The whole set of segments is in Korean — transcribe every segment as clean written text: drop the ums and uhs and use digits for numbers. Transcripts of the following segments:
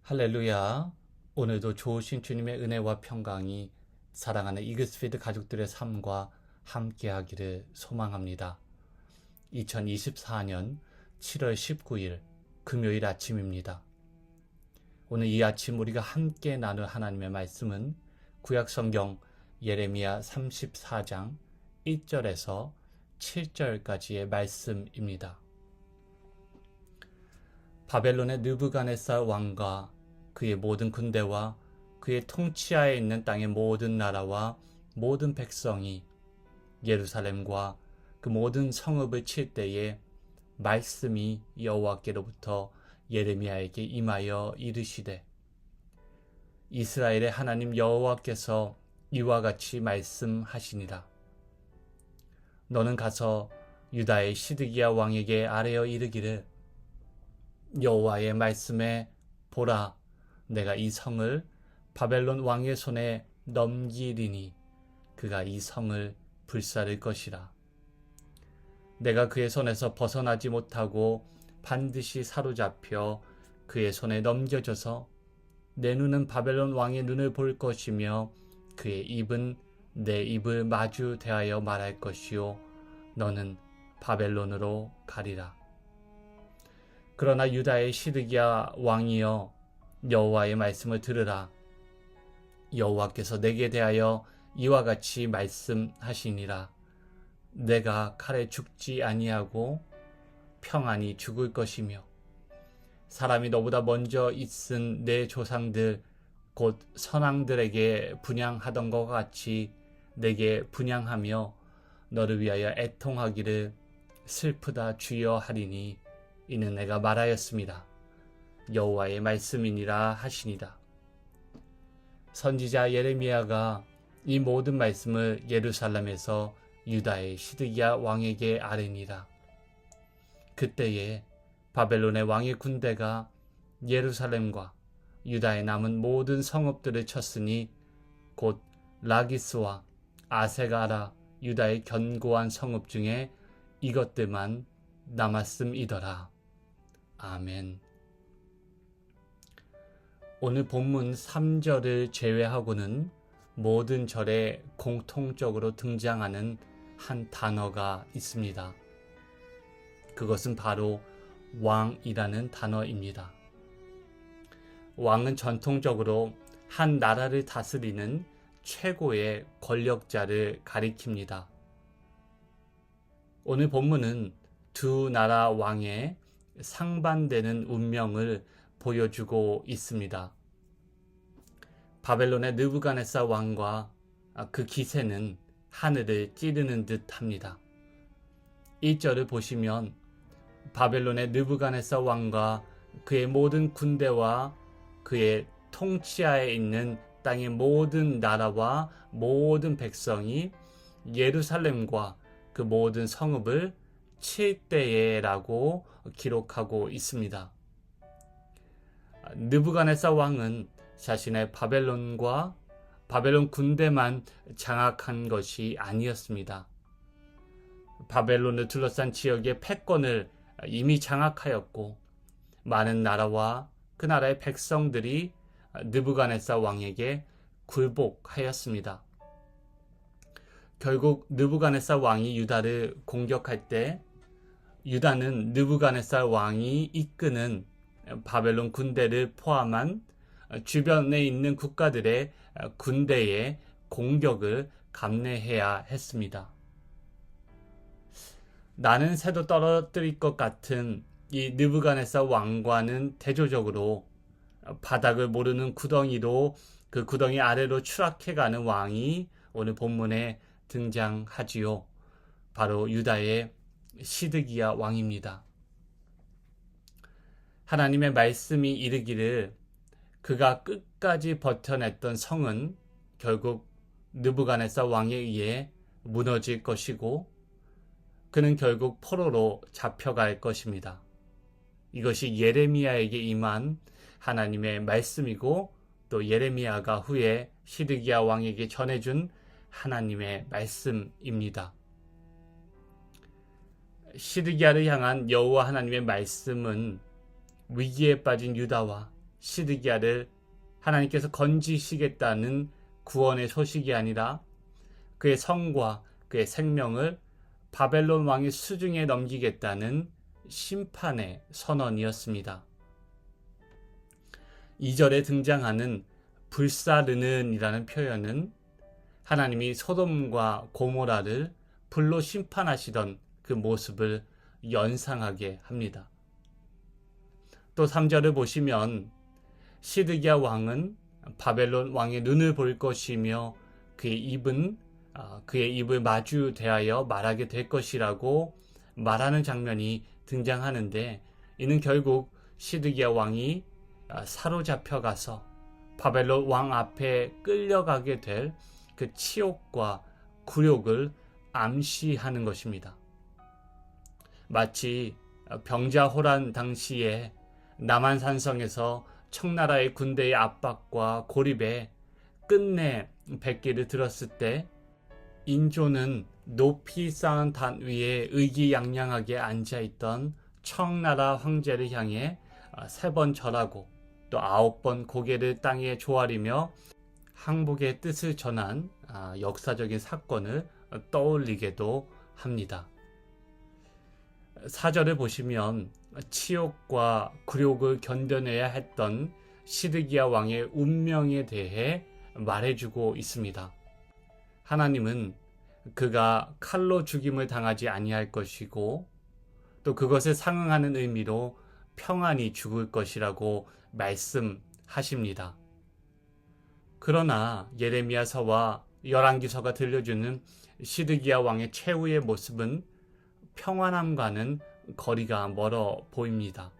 할렐루야. 오늘도 좋으신 주님의 은혜와 평강이 사랑하는 이글스피드 가족들의 삶과 함께하기를 소망합니다. 2024년 7월 19일 금요일 아침입니다. 오늘 이 아침 우리가 함께 나눌 하나님의 말씀은 구약성경 예레미야 34장 1절에서 7절까지의 말씀입니다. 바벨론의 느부갓네살 왕과 그의 모든 군대와 그의 통치하에 있는 땅의 모든 나라와 모든 백성이 예루살렘과 그 모든 성읍을 칠 때에 말씀이 여호와께로부터 예레미야에게 임하여 이르시되, 이스라엘의 하나님 여호와께서 이와 같이 말씀하시니라. 너는 가서 유다의 시드기야 왕에게 아뢰어 이르기를, 여호와의 말씀에 보라, 내가 이 성을 바벨론 왕의 손에 넘기리니 그가 이 성을 불사를 것이라. 내가 그의 손에서 벗어나지 못하고 반드시 사로잡혀 그의 손에 넘겨져서 내 눈은 바벨론 왕의 눈을 볼 것이며 그의 입은 내 입을 마주 대하여 말할 것이요 너는 바벨론으로 가리라. 그러나 유다의 시드기야 왕이여, 여호와의 말씀을 들으라. 여호와께서 내게 대하여 이와 같이 말씀하시니라. 내가 칼에 죽지 아니하고 평안히 죽을 것이며, 사람이 너보다 먼저 있은 내 조상들 곧 선왕들에게 분향하던 것 같이 내게 분향하며 너를 위하여 애통하기를 슬프다 주여 하리니 이는 내가 말하였습니다. 여호와의 말씀이니라 하시니라. 선지자 예레미야가 이 모든 말씀을 예루살렘에서 유다의 시드기야 왕에게 아뢰니라. 그때에 바벨론의 왕의 군대가 예루살렘과 유다의 남은 모든 성읍들을 쳤으니 곧 라기스와 아세가라 유다의 견고한 성읍 중에 이것들만 남았음이더라. 아멘. 오늘 본문 3절을 제외하고는 모든 절에 공통적으로 등장하는 한 단어가 있습니다. 그것은 바로 왕이라는 단어입니다. 왕은 전통적으로 한 나라를 다스리는 최고의 권력자를 가리킵니다. 오늘 본문은 두 나라 왕의 상반되는 운명을 보여주고 있습니다. 바벨론의 느부갓네살 왕과 그 기세는 하늘을 찌르는 듯 합니다. 1절을 보시면 바벨론의 느부갓네살 왕과 그의 모든 군대와 그의 통치하에 있는 땅의 모든 나라와 모든 백성이 예루살렘과 그 모든 성읍을 칠 때에라고 기록하고 있습니다. 느부갓네살 왕은 자신의 바벨론과 바벨론 군대만 장악한 것이 아니었습니다. 바벨론을 둘러싼 지역의 패권을 이미 장악하였고, 많은 나라와 그 나라의 백성들이 느부갓네살 왕에게 굴복하였습니다. 결국 느부갓네살 왕이 유다를 공격할 때 유다는 느부갓네살 왕이 이끄는 바벨론 군대를 포함한 주변에 있는 국가들의 군대의 공격을 감내해야 했습니다. 나는 새도 떨어뜨릴 것 같은 이 느부갓네살 왕과는 대조적으로 바닥을 모르는 구덩이로 그 구덩이 아래로 추락해가는 왕이 오늘 본문에 등장하지요. 바로 유다의 시드기야 왕입니다. 하나님의 말씀이 이르기를 그가 끝까지 버텨냈던 성은 결국 느부갓네살 왕에 의해 무너질 것이고, 그는 결국 포로로 잡혀갈 것입니다. 이것이 예레미야에게 임한 하나님의 말씀이고, 또 예레미야가 후에 시드기야 왕에게 전해준 하나님의 말씀입니다. 시드기야를 향한 여호와 하나님의 말씀은 위기에 빠진 유다와 시드기야를 하나님께서 건지시겠다는 구원의 소식이 아니라 그의 성과 그의 생명을 바벨론 왕의 수중에 넘기겠다는 심판의 선언이었습니다. 2절에 등장하는 불사르는이라는 표현은 하나님이 소돔과 고모라를 불로 심판하시던 그 모습을 연상하게 합니다. 또 3절을 보시면 시드기야 왕은 바벨론 왕의 눈을 볼 것이며 그의 입을 마주 대하여 말하게 될 것이라고 말하는 장면이 등장하는데, 이는 결국 시드기야 왕이 사로잡혀 가서 바벨론 왕 앞에 끌려가게 될 그 치욕과 굴욕을 암시하는 것입니다. 마치 병자호란 당시에 남한산성에서 청나라의 군대의 압박과 고립에 끝내 백기를 들었을 때 인조는 높이 쌓은 단 위에 의기양양하게 앉아있던 청나라 황제를 향해 3번 절하고 또 9번 고개를 땅에 조아리며 항복의 뜻을 전한 역사적인 사건을 떠올리게도 합니다. 4절을 보시면 치욕과 굴욕을 견뎌내야 했던 시드기야 왕의 운명에 대해 말해주고 있습니다. 하나님은 그가 칼로 죽임을 당하지 아니할 것이고 또 그것에 상응하는 의미로 평안히 죽을 것이라고 말씀하십니다. 그러나 예레미야서와 열왕기서가 들려주는 시드기야 왕의 최후의 모습은 평안함과는 거리가 멀어 보입니다.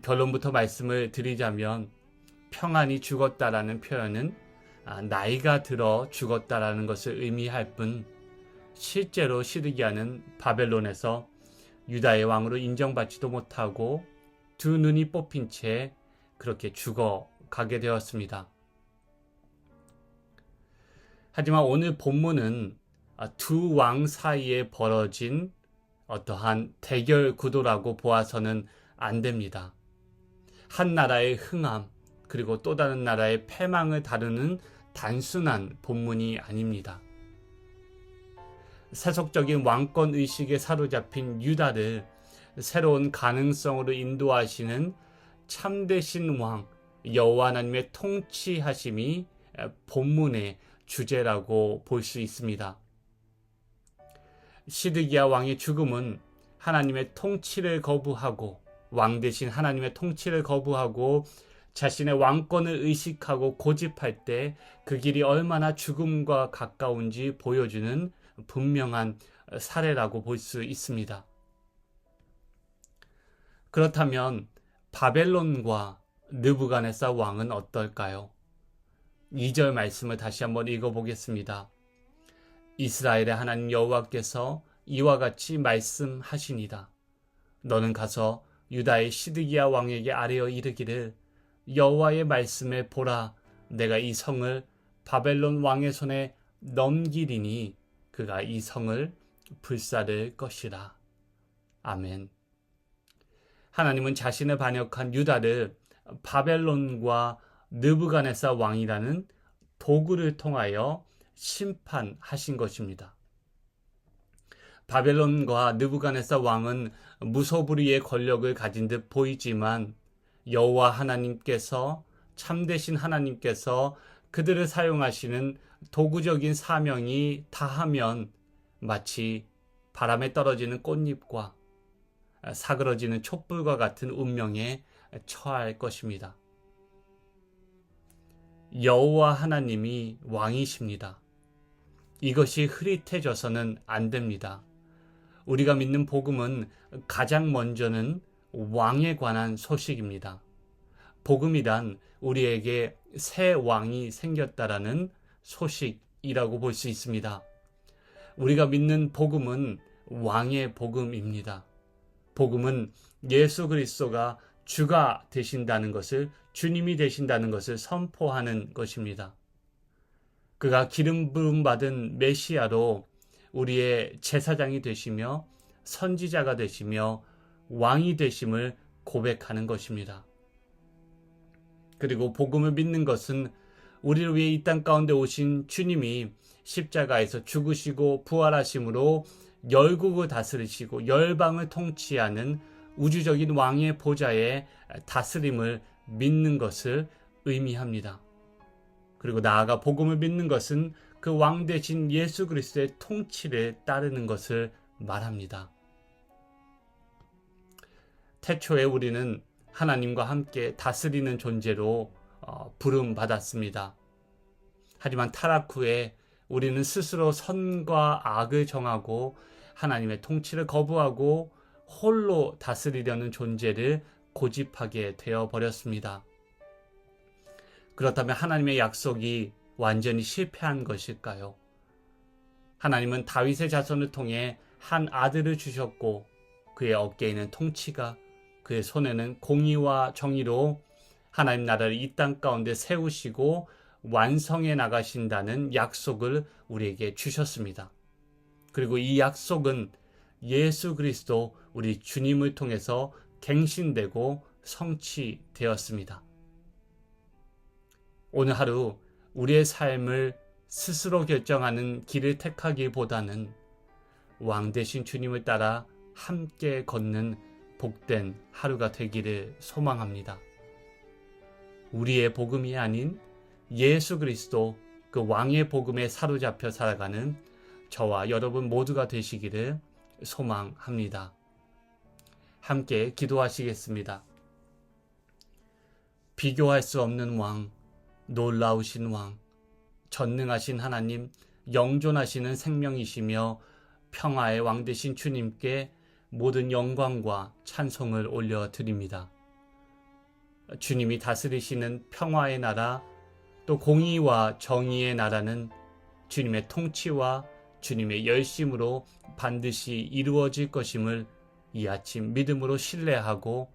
결론부터 말씀을 드리자면 평안히 죽었다라는 표현은 나이가 들어 죽었다라는 것을 의미할 뿐 실제로 시드기야는 바벨론에서 유다의 왕으로 인정받지도 못하고 두 눈이 뽑힌 채 그렇게 죽어가게 되었습니다. 하지만 오늘 본문은 두 왕 사이에 벌어진 어떠한 대결 구도라고 보아서는 안 됩니다. 한 나라의 흥함 그리고 또 다른 나라의 패망을 다루는 단순한 본문이 아닙니다. 세속적인 왕권 의식에 사로잡힌 유다를 새로운 가능성으로 인도하시는 참되신 왕 여호와 하나님의 통치하심이 본문의 주제라고 볼 수 있습니다. 시드기야 왕의 죽음은 하나님의 통치를 거부하고 왕 대신 하나님의 통치를 거부하고 자신의 왕권을 의식하고 고집할 때 그 길이 얼마나 죽음과 가까운지 보여주는 분명한 사례라고 볼 수 있습니다. 그렇다면 바벨론과 느부갓네살 왕은 어떨까요? 2절 말씀을 다시 한번 읽어보겠습니다. 이스라엘의 하나님 여호와께서 이와 같이 말씀하시니라. 너는 가서 유다의 시드기야 왕에게 아뢰어 이르기를 여호와의 말씀에 보라, 내가 이 성을 바벨론 왕의 손에 넘기리니 그가 이 성을 불사를 것이라. 아멘. 하나님은 자신을 반역한 유다를 바벨론과 느부갓네살 왕이라는 도구를 통하여 심판하신 것입니다. 바벨론과 느부갓네살 왕은 무소불위의 권력을 가진 듯 보이지만 여호와 하나님께서 참되신 하나님께서 그들을 사용하시는 도구적인 사명이 다하면 마치 바람에 떨어지는 꽃잎과 사그러지는 촛불과 같은 운명에 처할 것입니다. 여호와 하나님이 왕이십니다. 이것이 흐릿해져서는 안 됩니다. 우리가 믿는 복음은 가장 먼저는 왕에 관한 소식입니다. 복음이란 우리에게 새 왕이 생겼다라는 소식이라고 볼 수 있습니다. 우리가 믿는 복음은 왕의 복음입니다. 복음은 예수 그리스도가 주가 되신다는 것을, 주님이 되신다는 것을 선포하는 것입니다. 그가 기름 부음 받은 메시아로 우리의 제사장이 되시며 선지자가 되시며 왕이 되심을 고백하는 것입니다. 그리고 복음을 믿는 것은 우리를 위해 이 땅 가운데 오신 주님이 십자가에서 죽으시고 부활하심으로 열국을 다스리시고 열방을 통치하는 우주적인 왕의 보좌의 다스림을 믿는 것을 의미합니다. 그리고 나아가 복음을 믿는 것은 그 왕 대신 예수 그리스도의 통치를 따르는 것을 말합니다. 태초에 우리는 하나님과 함께 다스리는 존재로 부름받았습니다. 하지만 타락 후에 우리는 스스로 선과 악을 정하고 하나님의 통치를 거부하고 홀로 다스리려는 존재를 고집하게 되어버렸습니다. 그렇다면 하나님의 약속이 완전히 실패한 것일까요? 하나님은 다윗의 자손을 통해 한 아들을 주셨고 그의 어깨에는 통치가, 그의 손에는 공의와 정의로 하나님 나라를 이 땅 가운데 세우시고 완성해 나가신다는 약속을 우리에게 주셨습니다. 그리고 이 약속은 예수 그리스도 우리 주님을 통해서 갱신되고 성취되었습니다. 오늘 하루 우리의 삶을 스스로 결정하는 길을 택하기보다는 왕 대신 주님을 따라 함께 걷는 복된 하루가 되기를 소망합니다. 우리의 복음이 아닌 예수 그리스도 그 왕의 복음에 사로잡혀 살아가는 저와 여러분 모두가 되시기를 소망합니다. 함께 기도하시겠습니다. 비교할 수 없는 왕, 놀라우신 왕, 전능하신 하나님, 영존하시는 생명이시며 평화의 왕 되신 주님께 모든 영광과 찬송을 올려드립니다. 주님이 다스리시는 평화의 나라, 또 공의와 정의의 나라는 주님의 통치와 주님의 열심으로 반드시 이루어질 것임을 이 아침 믿음으로 신뢰하고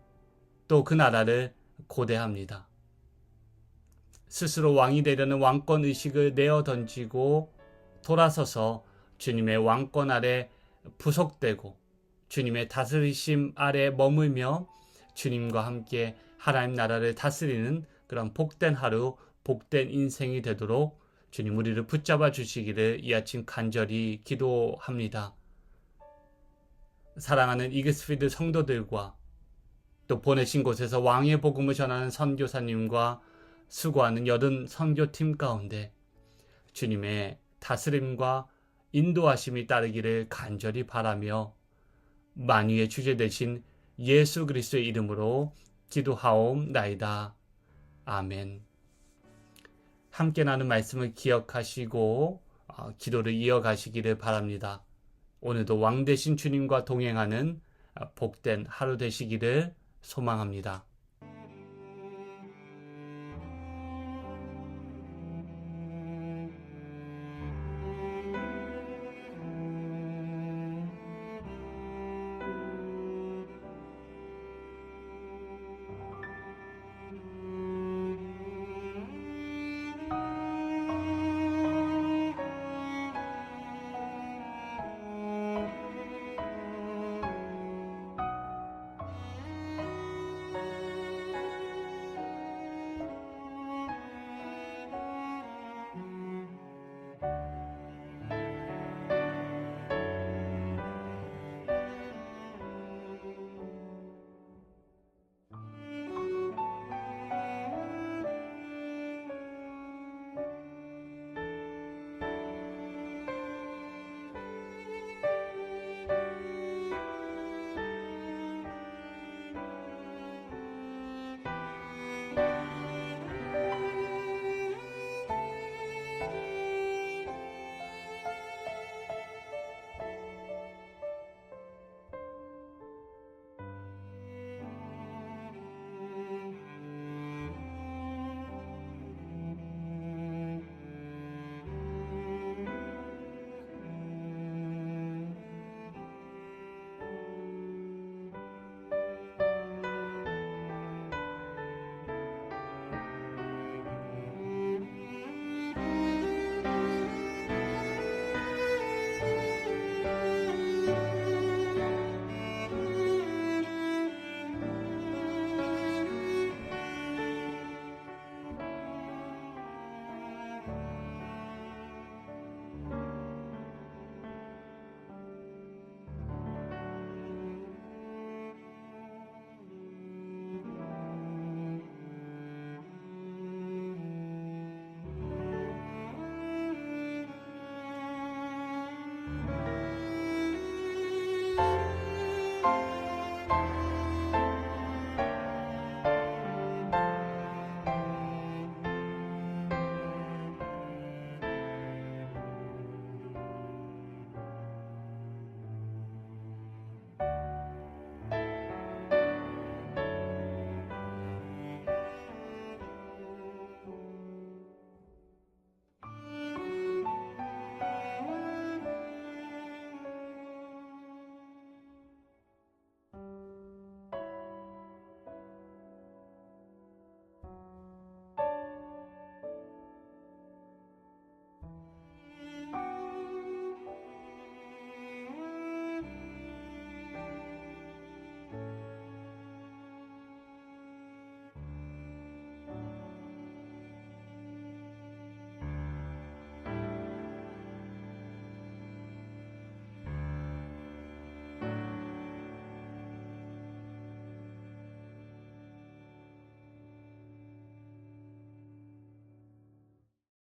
또 그 나라를 고대합니다. 스스로 왕이 되려는 왕권 의식을 내어 던지고 돌아서서 주님의 왕권 아래 부속되고 주님의 다스리심 아래 머물며 주님과 함께 하나님 나라를 다스리는 그런 복된 하루, 복된 인생이 되도록 주님 우리를 붙잡아 주시기를 이 아침 간절히 기도합니다. 사랑하는 이글스필드 성도들과 또 보내신 곳에서 왕의 복음을 전하는 선교사님과 수고하는 여든 선교팀 가운데 주님의 다스림과 인도하심이 따르기를 간절히 바라며 만유의 주제 되신 예수 그리스도의 이름으로 기도하옵나이다. 아멘. 함께 나눈 말씀을 기억하시고 기도를 이어가시기를 바랍니다. 오늘도 왕 되신 주님과 동행하는 복된 하루 되시기를 소망합니다.